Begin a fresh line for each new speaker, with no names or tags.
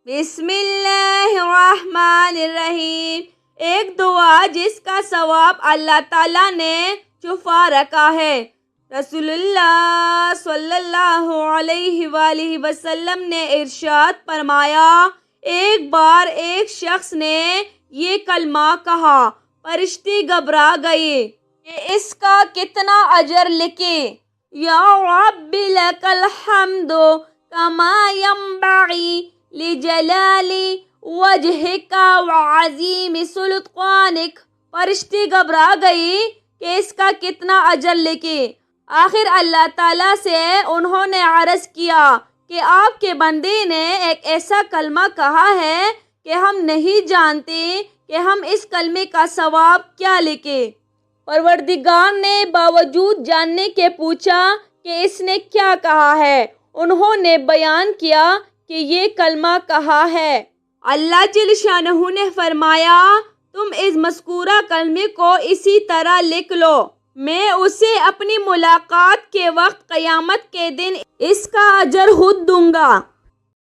بسم اللہ الرحمن الرحیم، ایک دعا جس کا ثواب اللہ تعالیٰ نے چھپا رکھا ہے۔ رسول اللہ صلی اللہ علیہ وآلہ وسلم نے ارشاد فرمایا، ایک بار ایک شخص نے یہ کلمہ کہا، فرشتے گھبرا گئے کہ اس کا کتنا اجر لکھیں۔ یا رب لک الحمد کما ینبغی لجلال وجہک وعظیم سلطانک۔ فرشتے گھبرا گئے کہ اس کا کتنا اجر لکھیں۔ آخر اللہ تعالیٰ سے انہوں نے عرض کیا کہ آپ کے بندے نے ایک ایسا کلمہ کہا ہے کہ ہم نہیں جانتے کہ ہم اس کلمے کا ثواب کیا لکھیں۔ پروردگار نے باوجود جاننے کے پوچھا کہ اس نے کیا کہا ہے۔ انہوں نے بیان کیا کہ یہ کلمہ کہا ہے۔ اللہ جل شانہ نے فرمایا، تم اس مذکورہ کلمے کو اسی طرح لکھ لو، میں اسے اپنی ملاقات کے وقت قیامت کے دن اس کا اجر خود دوں گا۔